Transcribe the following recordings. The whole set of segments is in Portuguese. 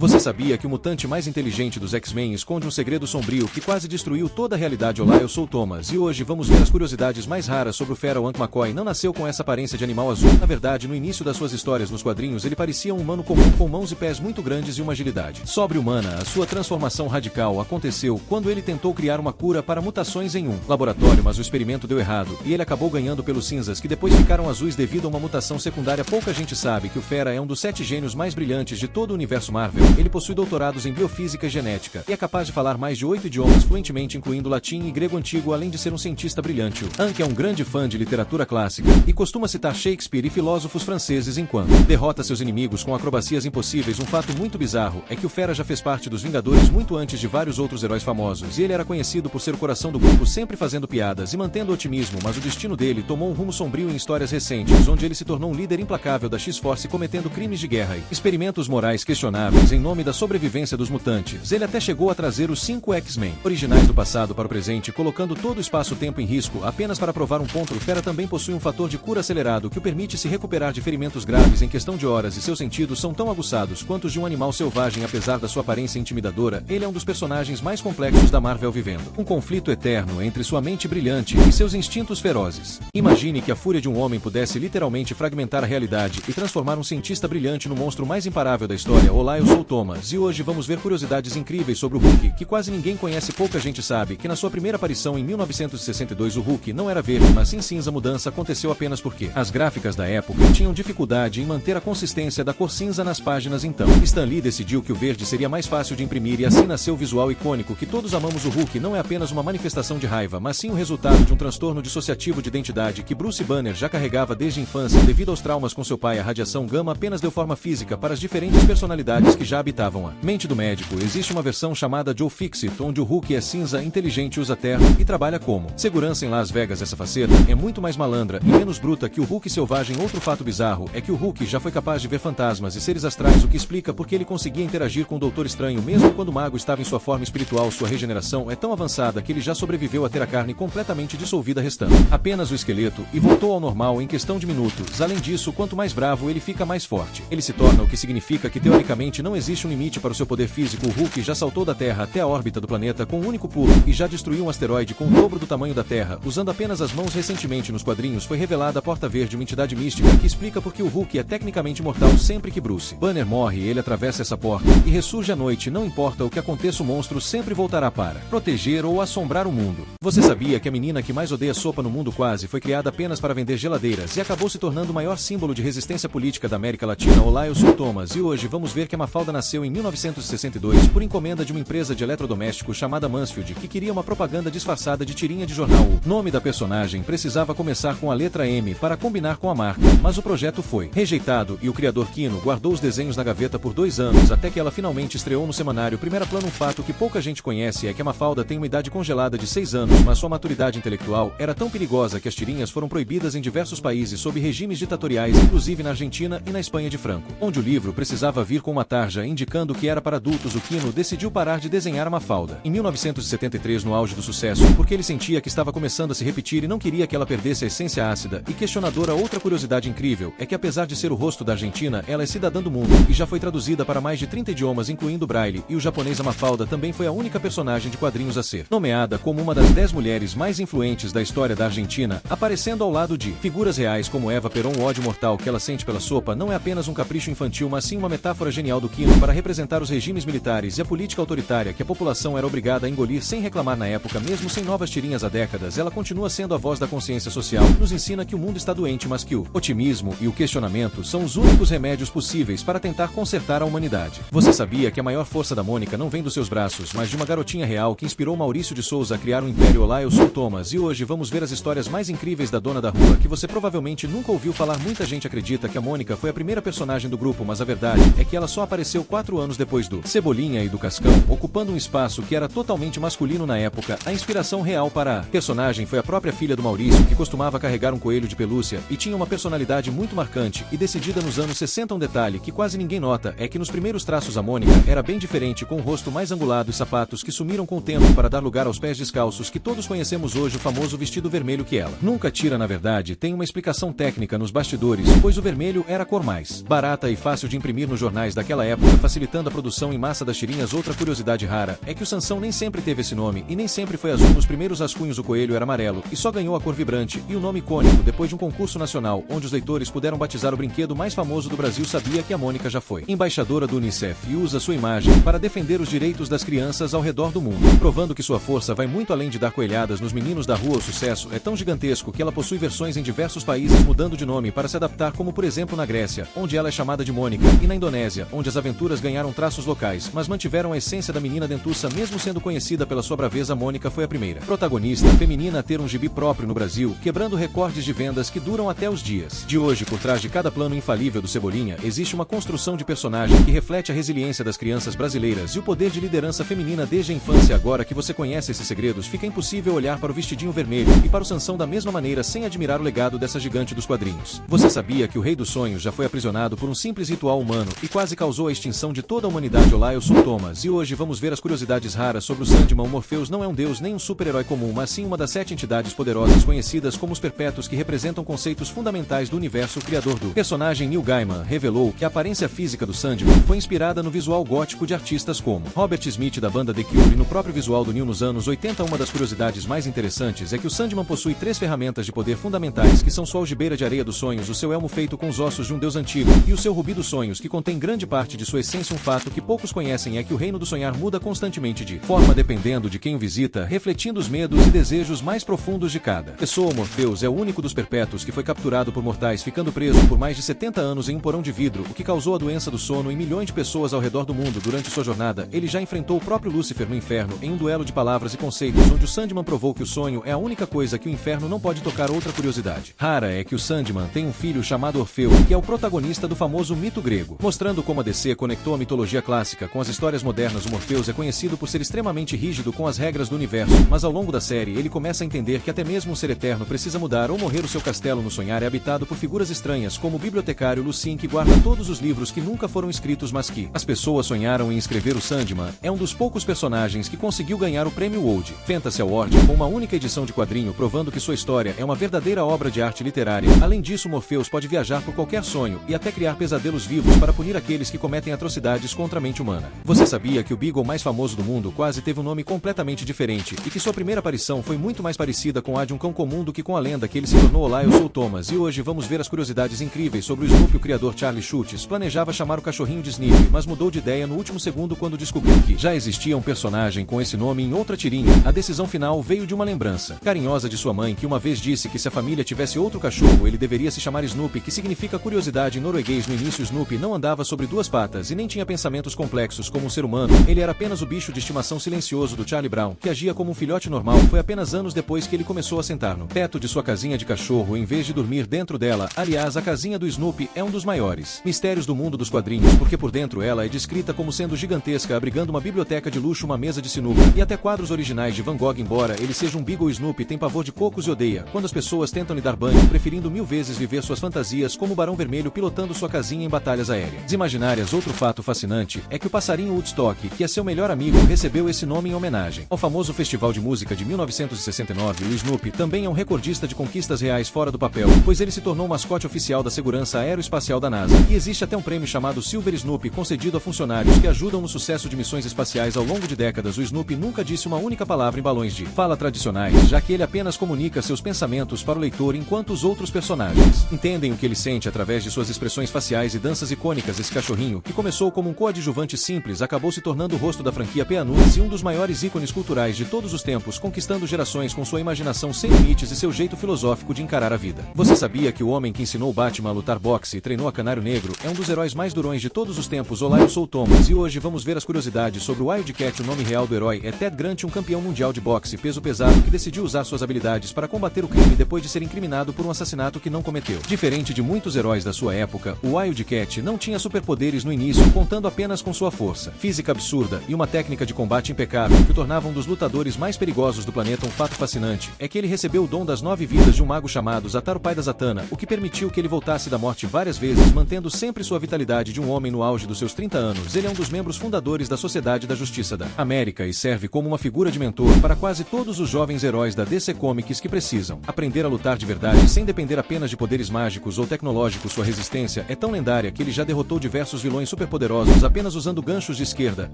Você sabia que o mutante mais inteligente dos X-Men esconde um segredo sombrio que quase destruiu toda a realidade? Olá, eu sou o Thomas, e hoje vamos ver as curiosidades mais raras sobre o fera. O Hank McCoy não nasceu com essa aparência de animal azul. Na verdade, no início das suas histórias nos quadrinhos, ele parecia um humano comum com mãos e pés muito grandes e uma agilidade sobre-humana. A sua transformação radical aconteceu quando ele tentou criar uma cura para mutações em um laboratório, mas o experimento deu errado, e ele acabou ganhando pelos cinzas, que depois ficaram azuis devido a uma mutação secundária. Pouca gente sabe que o fera é um dos 7 gênios mais brilhantes de todo o universo Marvel. Ele possui doutorados em biofísica e genética, e é capaz de falar mais de 8 idiomas fluentemente, incluindo latim e grego antigo, além de ser um cientista brilhante. O Hank é um grande fã de literatura clássica, e costuma citar Shakespeare e filósofos franceses enquanto derrota seus inimigos com acrobacias impossíveis. Um fato muito bizarro é que o fera já fez parte dos Vingadores muito antes de vários outros heróis famosos, e ele era conhecido por ser o coração do grupo, sempre fazendo piadas e mantendo otimismo, mas o destino dele tomou um rumo sombrio em histórias recentes, onde ele se tornou um líder implacável da X-Force, cometendo crimes de guerra e experimentos morais questionáveis em nome da sobrevivência dos mutantes. Ele até chegou a trazer os 5 X-Men originais do passado para o presente, colocando todo o espaço-tempo em risco apenas para provar um ponto. O fera também possui um fator de cura acelerado que o permite se recuperar de ferimentos graves em questão de horas, e seus sentidos são tão aguçados quanto os de um animal selvagem. Apesar da sua aparência intimidadora, ele é um dos personagens mais complexos da Marvel, vivendo um conflito eterno entre sua mente brilhante e seus instintos ferozes. Imagine que a fúria de um homem pudesse literalmente fragmentar a realidade e transformar um cientista brilhante no monstro mais imparável da história. Olá, eu sou o Thomas, e hoje vamos ver curiosidades incríveis sobre o Hulk, que quase ninguém conhece. Pouca gente sabe que na sua primeira aparição em 1962 o Hulk não era verde, mas sim cinza. A mudança aconteceu apenas porque as gráficas da época tinham dificuldade em manter a consistência da cor cinza nas páginas. Então Stan Lee decidiu que o verde seria mais fácil de imprimir, e assim nasceu o visual icônico que todos amamos. O Hulk não é apenas uma manifestação de raiva, mas sim o resultado de um transtorno dissociativo de identidade que Bruce Banner já carregava desde a infância. Devido aos traumas com seu pai, a radiação gama apenas deu forma física para as diferentes personalidades que já habitavam a mente do médico. Existe uma versão chamada Joe Fixit, onde o Hulk é cinza, inteligente, usa terno e trabalha como segurança em Las Vegas. Essa faceta é muito mais malandra e menos bruta que o Hulk selvagem. Outro fato bizarro é que o Hulk já foi capaz de ver fantasmas e seres astrais, o que explica porque ele conseguia interagir com o Doutor Estranho mesmo quando o mago estava em sua forma espiritual. Sua regeneração é tão avançada que ele já sobreviveu a ter a carne completamente dissolvida, restando apenas o esqueleto, e voltou ao normal em questão de minutos. Além disso, quanto mais bravo ele fica, mais forte ele se torna, o que significa que teoricamente não existe um limite para o seu poder físico. O Hulk já saltou da Terra até a órbita do planeta com um único pulo, e já destruiu um asteroide com o dobro do tamanho da Terra, usando apenas as mãos. Recentemente nos quadrinhos foi revelada a Porta Verde, uma entidade mística que explica porque o Hulk é tecnicamente mortal. Sempre que Bruce Banner morre, ele atravessa essa porta e ressurge à noite. Não importa o que aconteça, o monstro sempre voltará para proteger ou assombrar o mundo. Você sabia que a menina que mais odeia sopa no mundo quase foi criada apenas para vender geladeiras e acabou se tornando o maior símbolo de resistência política da América Latina? Olá, eu sou o Thomas, e hoje vamos ver que a Mafalda nasceu em 1962 por encomenda de uma empresa de eletrodomésticos chamada Mansfield, que queria uma propaganda disfarçada de tirinha de jornal. O nome da personagem precisava começar com a letra M para combinar com a marca, mas o projeto foi rejeitado e o criador Kino guardou os desenhos na gaveta por 2 anos até que ela finalmente estreou no semanário Primeira Plano. Um fato que pouca gente conhece é que a Mafalda tem uma idade congelada de 6 anos, mas sua maturidade intelectual era tão perigosa que as tirinhas foram proibidas em diversos países sob regimes ditatoriais, inclusive na Argentina e na Espanha de Franco, onde o livro precisava vir com uma tarja indicando que era para adultos. O Kino decidiu parar de desenhar a Mafalda em 1973, no auge do sucesso, porque ele sentia que estava começando a se repetir e não queria que ela perdesse a essência ácida e questionadora. Outra curiosidade incrível é que, apesar de ser o rosto da Argentina, ela é cidadã do mundo e já foi traduzida para mais de 30 idiomas, incluindo o Braille e o japonês. A Mafalda também foi a única personagem de quadrinhos a ser nomeada como uma das 10 mulheres mais influentes da história da Argentina, aparecendo ao lado de figuras reais como Eva Perón. O ódio mortal que ela sente pela sopa não é apenas um capricho infantil, mas sim uma metáfora genial do Kino para representar os regimes militares e a política autoritária que a população era obrigada a engolir sem reclamar. Na época, mesmo sem novas tirinhas há décadas, ela continua sendo a voz da consciência social. Nos ensina que o mundo está doente, mas que o otimismo e o questionamento são os únicos remédios possíveis para tentar consertar a humanidade. Você sabia que a maior força da Mônica não vem dos seus braços, mas de uma garotinha real que inspirou Maurício de Souza a criar um império? Olá, eu sou o Thomas, e hoje vamos ver as histórias mais incríveis da Dona da Rua que você provavelmente nunca ouviu falar. Muita gente acredita que a Mônica foi a primeira personagem do grupo, mas a verdade é que ela só apareceu 4 anos depois do Cebolinha e do Cascão, ocupando um espaço que era totalmente masculino na época. A inspiração real para a personagem foi a própria filha do Maurício, que costumava carregar um coelho de pelúcia e tinha uma personalidade muito marcante e decidida nos anos 60. Um detalhe que quase ninguém nota é que nos primeiros traços a Mônica era bem diferente, com o rosto mais angulado e sapatos que sumiram com o tempo para dar lugar aos pés descalços que todos conhecemos hoje. O famoso vestido vermelho que ela nunca tira, na verdade, tem uma explicação técnica nos bastidores, pois o vermelho era a cor mais barata e fácil de imprimir nos jornais daquela época. época, facilitando a produção em massa das tirinhas. Outra curiosidade rara é que o Sansão nem sempre teve esse nome e nem sempre foi azul. Nos primeiros rascunhos o coelho era amarelo e só ganhou a cor vibrante e o nome icônico depois de um concurso nacional, onde os leitores puderam batizar o brinquedo mais famoso do Brasil. Sabia que a Mônica já foi embaixadora do Unicef e usa sua imagem para defender os direitos das crianças ao redor do mundo, provando que sua força vai muito além de dar coelhadas nos meninos da rua. O sucesso é tão gigantesco que ela possui versões em diversos países, mudando de nome para se adaptar, como por exemplo na Grécia, onde ela é chamada de Mônica, e na Indonésia, onde as aventuras ganharam traços locais, mas mantiveram a essência da menina dentuça. Mesmo sendo conhecida pela sua braveza, Mônica foi a primeira protagonista feminina a ter um gibi próprio no Brasil, quebrando recordes de vendas que duram até os dias de hoje. Por trás de cada plano infalível do Cebolinha existe uma construção de personagem que reflete a resiliência das crianças brasileiras e o poder de liderança feminina desde a infância. Agora que você conhece esses segredos, fica impossível olhar para o vestidinho vermelho e para o Sansão da mesma maneira sem admirar o legado dessa gigante dos quadrinhos. Você sabia que o Rei dos Sonhos já foi aprisionado por um simples ritual humano e quase causou a extinção de toda a humanidade? Olá, eu sou Thomas e hoje vamos ver as curiosidades raras sobre o Sandman. O Morpheus não é um deus nem um super-herói comum, mas sim uma das 7 entidades poderosas conhecidas como os Perpétuos, que representam conceitos fundamentais do universo. O criador do personagem, Neil Gaiman, revelou que a aparência física do Sandman foi inspirada no visual gótico de artistas como Robert Smith da banda The Cure e no próprio visual do Neil nos anos 80. Uma das curiosidades mais interessantes é que o Sandman possui 3 ferramentas de poder fundamentais, que são sua algibeira de areia dos sonhos, o seu elmo feito com os ossos de um deus antigo e o seu rubi dos sonhos, que contém grande parte de sua essência. Um fato que poucos conhecem é que o reino do sonhar muda constantemente de forma dependendo de quem o visita, refletindo os medos e desejos mais profundos de cada pessoa. Morpheus é o único dos Perpétuos que foi capturado por mortais, ficando preso por mais de 70 anos em um porão de vidro, o que causou a doença do sono em milhões de pessoas ao redor do mundo. Durante sua jornada, ele já enfrentou o próprio Lúcifer no inferno em um duelo de palavras e conceitos, onde o Sandman provou que o sonho é a única coisa que o inferno não pode tocar. Outra curiosidade rara é que o Sandman tem um filho chamado Orfeu, que é o protagonista do famoso mito grego, mostrando como a DC conectou a mitologia clássica com as histórias modernas. O Morpheus é conhecido por ser extremamente rígido com as regras do universo, mas ao longo da série ele começa a entender que até mesmo um ser eterno precisa mudar ou morrer. O seu castelo no sonhar é habitado por figuras estranhas, como o bibliotecário Lucien, que guarda todos os livros que nunca foram escritos, mas que as pessoas sonharam em escrever. O Sandman é um dos poucos personagens que conseguiu ganhar o prêmio World Fantasy Award com uma única edição de quadrinho, provando que sua história é uma verdadeira obra de arte literária. Além disso, Morpheus pode viajar por qualquer sonho e até criar pesadelos vivos para punir aqueles que cometem atrocidades contra a mente humana. Você sabia que o Beagle mais famoso do mundo quase teve um nome completamente diferente e que sua primeira aparição foi muito mais parecida com a de um cão comum do que com a lenda que ele se tornou? Olá, eu sou Thomas e hoje vamos ver as curiosidades incríveis sobre o Snoopy. O criador Charlie Schultz planejava chamar o cachorrinho de Snippy, mas mudou de ideia no último segundo quando descobriu que já existia um personagem com esse nome em outra tirinha. A decisão final veio de uma lembrança carinhosa de sua mãe, que uma vez disse que se a família tivesse outro cachorro, ele deveria se chamar Snoopy, que significa curiosidade em norueguês. No início, Snoopy não andava sobre 2 patas e nem tinha pensamentos complexos como um ser humano. Ele era apenas o bicho de estimação silencioso do Charlie Brown, que agia como um filhote normal. Foi apenas anos depois que ele começou a sentar no teto de sua casinha de cachorro em vez de dormir dentro dela. Aliás, a casinha do Snoopy é um dos maiores mistérios do mundo dos quadrinhos, porque por dentro ela é descrita como sendo gigantesca, abrigando uma biblioteca de luxo, uma mesa de sinuca e até quadros originais de Van Gogh. Embora ele seja um Beagle, Snoopy tem pavor de cocos e odeia quando as pessoas tentam lhe dar banho, preferindo 1000 vezes viver suas fantasias como o Barão Vermelho pilotando sua casinha em batalhas aéreas imaginárias. Outro fato fascinante é que o passarinho Woodstock, que é seu melhor amigo, recebeu esse nome em homenagem ao famoso festival de música de 1969. O Snoopy também é um recordista de conquistas reais fora do papel, pois ele se tornou o mascote oficial da segurança aeroespacial da NASA, e existe até um prêmio chamado Silver Snoopy concedido a funcionários que ajudam no sucesso de missões espaciais ao longo de décadas. O Snoopy nunca disse uma única palavra em balões de fala tradicionais, já que ele apenas comunica seus pensamentos para o leitor, enquanto os outros personagens entendem o que ele sente através de suas expressões faciais e danças icônicas. Esse cachorrinho, que começou como um coadjuvante simples, acabou se tornando o rosto da franquia Peanuts e um dos maiores ícones culturais de todos os tempos, conquistando gerações com sua imaginação sem limites e seu jeito filosófico de encarar a vida. Você sabia que o homem que ensinou Batman a lutar boxe e treinou a Canário Negro é um dos heróis mais durões de todos os tempos? Olá, eu sou o Thomas e hoje vamos ver as curiosidades sobre o Wildcat. O nome real do herói é Ted Grant, um campeão mundial de boxe peso pesado que decidiu usar suas habilidades para combater o crime depois de ser incriminado por um assassinato que não cometeu. Diferente de muitos heróis da sua época, o Wildcat não tinha superpoderes no início, contando apenas com sua força física absurda e uma técnica de combate impecável que o tornava um dos lutadores mais perigosos do planeta. Um fato fascinante é que ele recebeu o dom das 9 vidas de um mago chamado Zatar, o pai da Zatanna, o que permitiu que ele voltasse da morte várias vezes, mantendo sempre sua vitalidade de um homem no auge dos seus 30 anos. Ele é um dos membros fundadores da Sociedade da Justiça da América e serve como uma figura de mentor para quase todos os jovens heróis da DC Comics que precisam aprender a lutar de verdade sem depender apenas de poderes mágicos ou tecnológicos. Sua resistência é tão lendária que ele já derrotou diversos vilões superpoderosos apenas usando ganchos de esquerda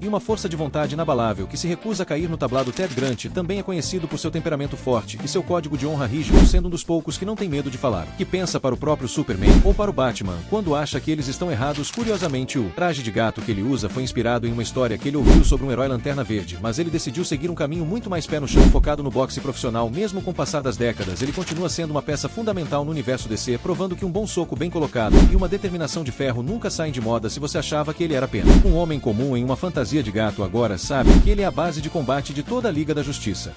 e uma força de vontade inabalável que se recusa a cair no tablado. Ted Grant também é conhecido por seu temperamento forte e seu código de honra rígido, sendo um dos poucos que não tem medo de falar, que pensa para o próprio Superman ou para o Batman quando acha que eles estão errados. Curiosamente, o traje de gato que ele usa foi inspirado em uma história que ele ouviu sobre um herói Lanterna Verde, mas ele decidiu seguir um caminho muito mais pé no chão, focado no boxe profissional. Mesmo com o passar das décadas, ele continua sendo uma peça fundamental no universo DC, provando que um bom soco bem colocado e uma determinação de ferro nunca saem de moda. Se você achava que ele era apenas um homem comum em uma fantasia de gato, agora sabe que ele é a base de combate de toda a Liga da Justiça.